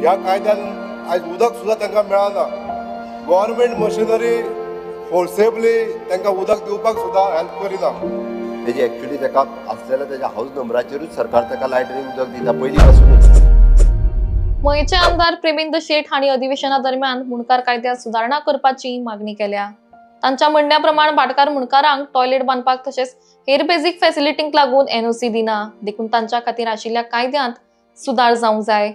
ह्या कायद्यान आज उदक सुद्धा तांकां मेळना. गव्हर्मेंट मशिनरी फोर्सेबली तांकां उदक दिवपाक सुद्धा हेल्प करिना. तेजी एक्चुअली ताका आसलेल्या त्याच्या हाऊस नंबराचेरूच सरकार ताका लायटनींग उदक दिता पयलीं पासूनच. मयेचे आमदार प्रेमेंद्र शेठ हांणी अधिवेशना दरम्यान मुणकार कायद्यात सुधारणा करपाची मागणी केल्या. तांच्या म्हणण्या प्रमाण भाटकार मुणकारांक टॉयलेट बांदपाक तशेंच हेर बेसिक फॅसिलिटींक लागून एनओसी दिना. देखून तांच्या खातीर आशिल्ल्या कायद्यांत सुदार जावंक जाय.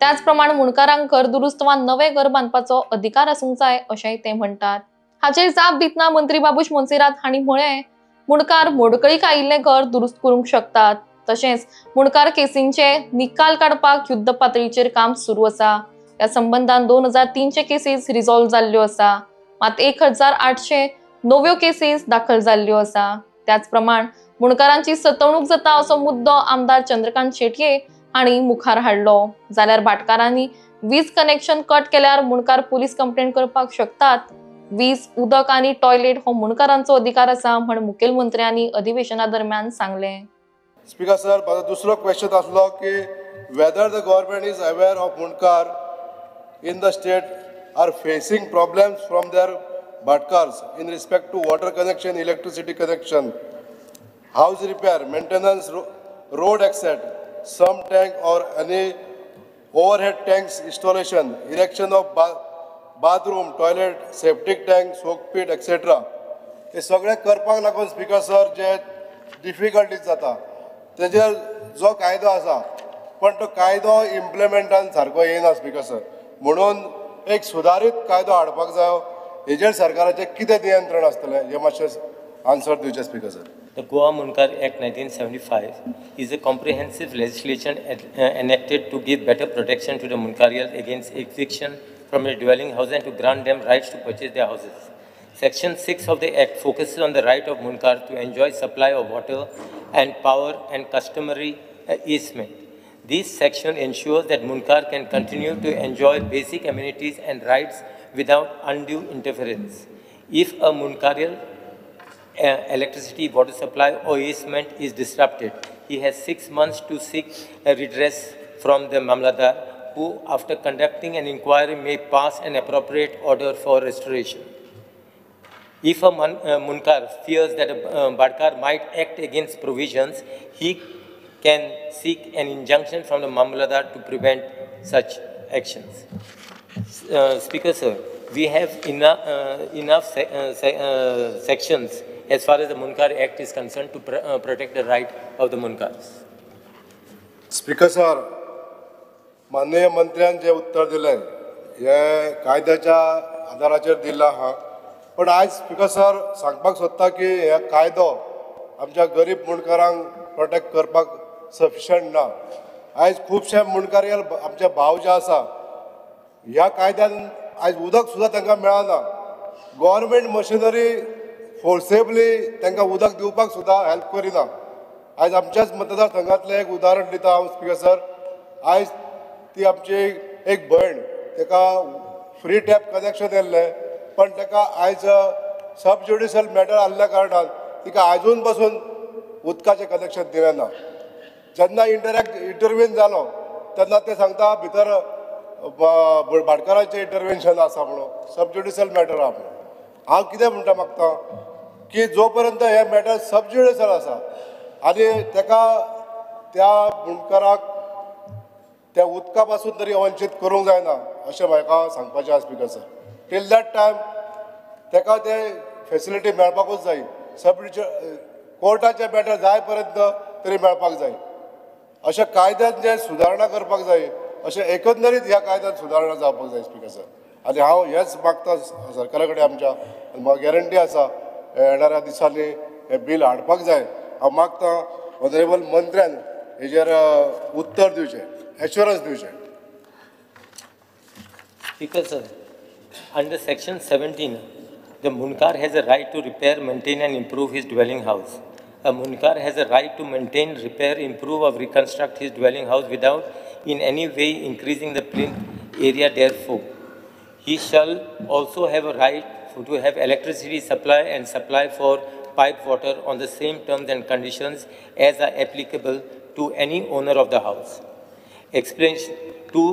त्याच प्रमाण मुणकारांक घर दुरुस्त वा नवें घर बांदपाचो अधिकार आसूंक जाय अशेंय ते म्हणटात. हाचेर जाप दितना मंत्री बाबूश मोन्सेरात हांणी म्हळें, मुणकार मोडकळीक आयिल्लें घर दुरुस्त करूंक शकतात. तशेंच मुणकार केसींचे निकाल काडपाक युद्ध पातळीचेर काम सुरू आसा. या संबंधान 2300 केसीस रिझॉल्व जाल्ल्यो आसा. मात 1800 नव्यो केसीस दाखल जाल्ल्यो आसा. त्याच प्रमाण मुणकारांची सतवणूक जाता असो मुद्दो आमदार चंद्रकांत शेटये हांणी मुखार हाडलो. जाल्यार भाटकारांनी वीज कनेक्शन कट केल्यार मुणकार पुलीस कंप्लेंट करपाक शकतात. वीज, उदक आनी टॉयलेट हो मुणकारांचो अधिकार आसा म्हण मुखेलमंत्र्यांनी अधिवेशना दरम्यान सांगलें. स्पीकर सर, माझा दुसरो क्वेश्चन आसलो की whether the government is aware of mundkar in the state are facing problems from their bhatkars in respect to water connection, electricity connection, house repair, maintenance, road etcetera, some tank or any overhead tanks installation, erection of bathroom, toilet, septic tank, soak pit, etc. हे सगळे करपाक लागून speaker sir जे difficulties जाता तेजेर जो कायदो आसा पण तो कायदो इम्प्लिमेंटान सारको येना स्पीकर सर. म्हणून एक सुधारीत कायदो हाडपाक जायो. हेजेर सरकाराचें कितें नियंत्रण आसतलें हें मातशें आन्सर दिवचें speaker sir. The Goa Munkar Act 1975 is a comprehensive legislation enacted to give better protection to the Munkarials against eviction from their dwelling house and to grant them rights to purchase their houses. Section 6 of the Act focuses on the right of Munkar to enjoy supply of water and power and customary easement. This section ensures that Munkar can continue to enjoy basic amenities and rights without undue interference. If a Munkarial electricity, water supply or easement is disrupted, he has 6 months to seek a redress from the Mamladar, who after conducting an inquiry may pass an appropriate order for restoration. If a Munkar fears that a Bhatkar might act against provisions, he can seek an injunction from the Mamladar to prevent such actions. Speaker sir, we have enough sections as far as the Munkar Act is concerned to protect the right of the Munkars. Speaker sir, माननीय मंत्र्यान जे उत्तर दिलें हे कायद्याच्या आधाराचेर दिल्लें आहा. पण आज स्पीकर सर सांगपाक सोदता की हे कायदो आमच्या गरीब मुणकारांक प्रोटेक्ट करपाक सफिशियंट ना. आज खुबशे मुणकारीयल आमचे भाव जे आसा ह्या कायद्यान आज उदक सुद्धा तांकां मेळना. गव्हर्मेंट मशिनरी फोर्सेबली तांकां उदक दिवपाक सुद्धा हेल्प करिना. आज आमच्याच मतदारसंघातलें एक उदाहरण दिता हांव स्पीकर सर. आज ती आमची एक भयण, ताका फ्री टॅप कनेक्शन येल्लें पण ताका आयज सब ज्युडिशियल मॅटर आसल्या कारणान तिका आजून पासून उदकाचें कनेक्शन दिलें ना. जेन्ना इंटरव्यून जालो तेन्ना ते सांगता भितर भाटकारांचें इंटरव्हेन्शन आसा म्हणून, सब ज्युडिशियल मॅटर आहा म्हणून. हांव कितें म्हणटा मागता की जो पर्यंत हे मॅटर सब ज्युडिशियल आसा आनी ताका त्या मुणकाराक त्या उदका पासून तरी वंचीत करूंक जायना अशें म्हाका सांगपाचें आसा speaker sir. Till that time ताका ते फॅसिलिटी मेळपाकूच जाय. सब कोर्टाचे मॅटर जाय पर्यंत तरी मेळपाक जाय. अशें कायद्यात जे सुदारणा करपाक जाय अशें एकंदरीत ह्या कायद्यात सुदारणा जावपाक जाय स्पीकर सर. आनी हांव हेच मागता सरकारा कडेन आमच्या, म्हाका गॅरंटी आसा येणाऱ्या दिसांनी हे बील हाडपाक जाय. हांव मागता ऑनरेबल मंत्र्यान हेजेर उत्तर दिवचें, एश्युरन्स दिवचें. Speaker sir, under section 17, the Munkar has a right to repair, maintain and improve his dwelling house. A Munkar has a right to maintain, repair, improve or reconstruct his dwelling house without in any way increasing the plinth area therefore. He shall also have a right to have electricity supply and supply for piped water on the same terms and conditions as are applicable to any owner of the house. Explanation to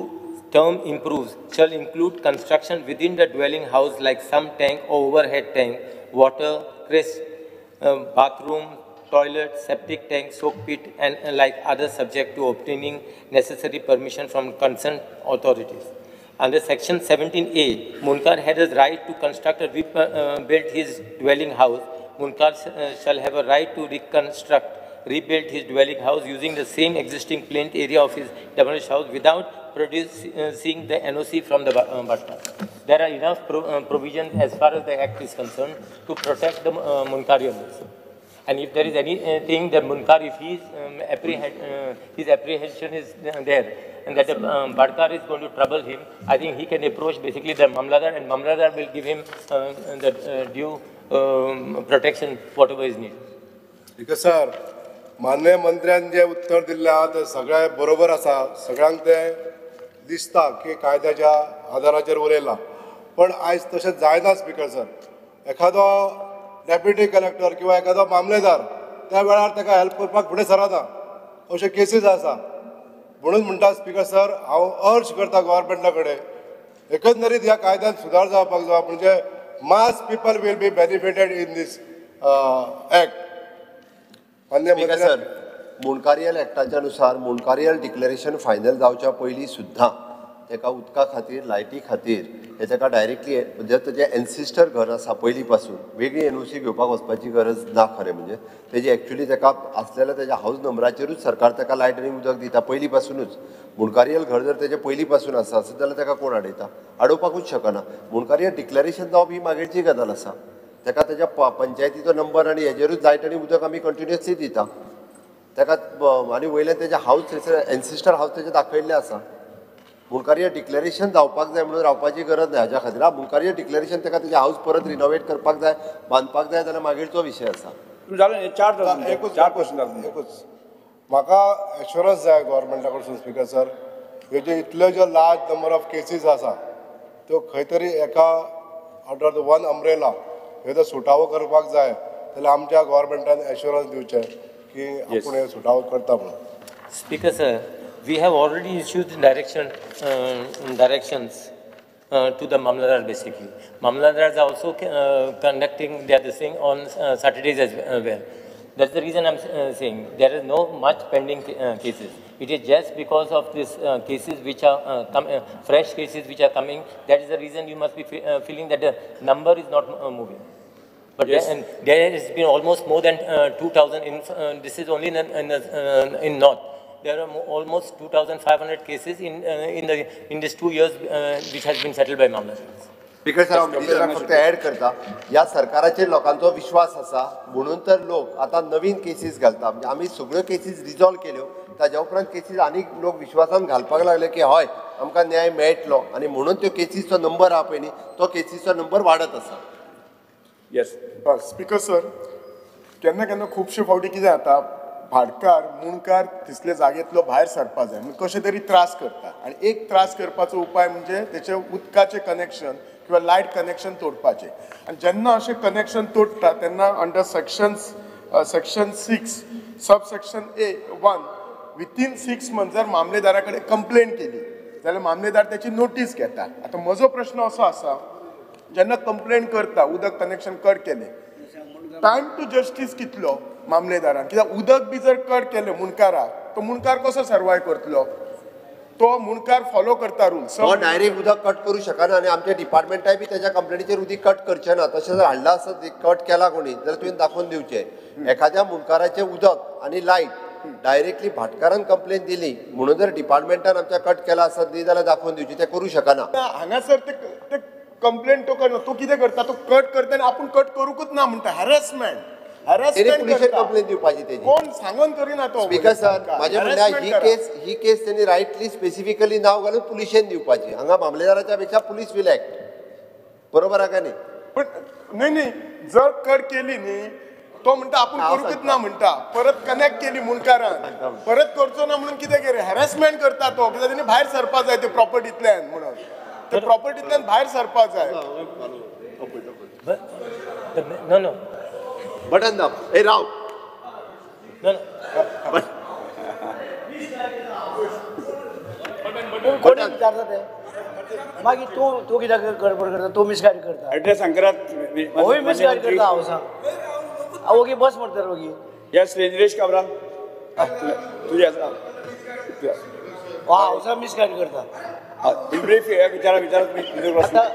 term improves shall include construction within the dwelling house like sump tank or overhead tank, water, bathroom, toilet, septic tank, soak pit, and like others subject to obtaining necessary permission from concerned authorities. Under Section 17A, Munkar had a right to construct or rebuild his dwelling house. Munkar shall have a right to rebuild his dwelling house using the same existing plinth area of his demolished house without producing the NOC from the Bhatta. There are enough provisions as far as the Act is concerned to protect the Munkarians. And if there is anything that Munkar, if his apprehension is there, and that the Bhatkar is going to trouble him, I think he can approach basically the Mamladar, and Mamladar will give him the due protection, whatever is needed. Because sir, माननीय मंत्र्यान जे उत्तर दिल्ले आहा ते सगळे बरोबर आसा, सगळ्यांक ते दिसता की कायद्याच्या आधाराचेर उलयला, पण आयज तशें जायना स्पीकर सर. एखादो डेप्युटी कलेक्टर किंवा एखादो मामलेदार त्या वेळार ताका हेल्प करपाक फुडें सरना, अशे केसीस आसा. म्हणून म्हणटा स्पीकर सर, हांव अर्ज करता गव्हर्मेंटा कडेन एकंदरीत ह्या कायद्यात सुदार जावपाक जाय, म्हणजे mass people will be benefited in this act. Speaker sir, मुणकारियल एक्टाच्या नुसार मुणकारियल डिक्लेरेशन फायनल जावच्या पयलीं सुद्दां तेका उदका खातीर, लायटी खातीर हे तेका डायरेक्टली म्हणजे तेजें एन्सिस्टर घर आसा पयलीं पासून वेगळी एनओसी घेवपाक वचपाची गरज ना. खरें म्हणजे तेजी एक्चुली तेका आसलेल्या तेज्या हाऊस नंबराचेरूच सरकार तेका लायट आनी उदक दिता पयलीं पासूनच. मुणकारियल घर जर तेजें पयलीं पासून आसा जाल्यार तेका कोण आडयता? आडोवपाकूच शकना. मुणकारियल डिक्लेरेशन जावप ही मागीरची गजाल आसा. तेका तेज्या पंचायतीचो नंबर आनी हेजेरूच लायट आनी उदक आमी कंटिन्युअसली दिता. तेका आनी वयल्यान तेजे हाऊस थंयसर एन्सिस्टर हाऊस तेजे दाखयल्ले आसा. मुणकारियल डिक्लेरेशन जावपाक जाय म्हणून रावपाची गरज ना हाच्या खातीर. मुणकारियल डिक्लेरेशन तेका तेजे हाऊस परत रिनोवेट करपाक जाय, बांदपाक जाय जाल्यार मागीरचो विशय आसा. एकूच म्हाका एश्युरन्स जाय गव्हर्मेंटा कडसून स्पीकर सर, ह्यो ज्यो इतल्यो ज्यो लार्ज नंबर ऑफ केसीस आसा त्यो खंय तरी एका अंडर द वन अम्ब्रेला ह्यो जर सुटावो करपाक जाय जाल्यार आमच्या गव्हर्मेंटान एश्युरन्स दिवचें की आपूण हे सुटावो करता म्हणून. Speaker sir, we have already issued directions to the Mamladar basically. Mamladars are also conducting their thing on Saturdays as well. That's the reason I'm saying there is no much pending cases. It is just because of these cases which are fresh cases which are coming. That is the reason you must be feeling that the number is not moving. But yes, there has been almost more than 2,000. This is only in North. There are almost 2,500 cases in these 2 years which has been settled by Mamladar. Speaker साहेब फक्त add करता, ह्या सरकाराचेर लोकांचो विश्वास आसा म्हणून तर लोक आता नवीन केसीस घालता. म्हणजे आमी सगळ्यो केसीस रिजॉल्व केल्यो, ताज्या उपरांत केसीस आनीक लोक विश्वासान घालपाक लागले की हय आमकां न्याय मेळटलो, आनी म्हणून त्यो केसीसचो नंबर आहा पळय न्ही तो केसीसचो नंबर वाडत आसा. येस स्पीकर सर, केन्ना केन्ना खुबशे फावटी कितें जाता, भाटकार मुणकार तिसले जागेंतलो भायर सरपा जाय म्हणजे कशे तरी त्रास करता, आनी एक त्रास करपाचो उपाय म्हणजे तेचे उदकाचें कनेक्शन किंवा लायट कनेक्शन तोडपाचें. आनी जेन्ना अशें कनेक्शन तोडटा तेन्ना under section 6 sub section A1 within 6 months जर मामलेदारा कडेन कंप्लेंट केली जाल्यार मामलेदार त्याची नोटीस घेता. आतां म्हजो प्रश्न असो आसा, जेन्ना कंप्लेंट करता उदक कनेक्शन कट केलें, टायम टू जस्टीस कितलो मामलेदारान? कित्याक उदक बी जर कट केलें मुणकाराक, तो मुणकार कसो सर्वाय करतलो? तो मुणकार फॉलो करता रुल्स. तो डायरेक्ट उदक कट करू शकना आनी आमच्या डिपार्टमेंटाय बी त्याच्या कंप्लेनीचेर उदक कट करचे ना. तशें जर हाडला आसत कट केला कोणी जाल्यार तुवें दाखोवन दिवचें. एखाद्या मुणकाराचें उदक आनी लायट डायरेक्टली भाटकारान कंप्लेन दिली म्हणून जर डिपार्टमेंटान आमच्या कट केला आसत न्ही जाल्यार दाखोवन दिवचें. ते करू शकना. हांगासर ते कंप्लेंट तो करना, तो कितें करता, तो कट करता आनी आपूण कट करूंकच ना म्हणटा. हॅरेसमेंट पुलिशेक कंप्लेन दिवपाची तेजी. कोण सांगून करिना तो. स्पीकर सर, माझे म्हणणे ही केस त्यांनी रायटली स्पेसिफिकली नाव घालून पुलिशेन दिवपाची. हांगा मामलेदाराच्या पेक्षा पुलीस विल एक्ट. बरोबर आहे का नाही? पण नाही जर कट केली न्ही तो म्हणटा आपूण करूंकच ना म्हणटा. परत कनेक्ट केली मुणकारान, परत करचो ना म्हणून कितें केलें, हॅरेसमेंट करता तो. कित्याक तेणी भायर सरपा जाय ते प्रॉपर्टींतल्यान म्हणून. ते प्रॉपर्टींतल्यान भायर सरपा जाय. No. बटन दाब. ए राव. No. कोणी विचारता ते मागीर तूं कित्याक गडबड करता तूं मिसगायड करता ॲड्रेस सांगरात होय मिसगायड करता हांव सांग ओगी बस म्हणटा ओगी यस रेंजरेश काबरा तुझ्या हांव मिसगायड करता इन ब्रीफ विचारत मी आतां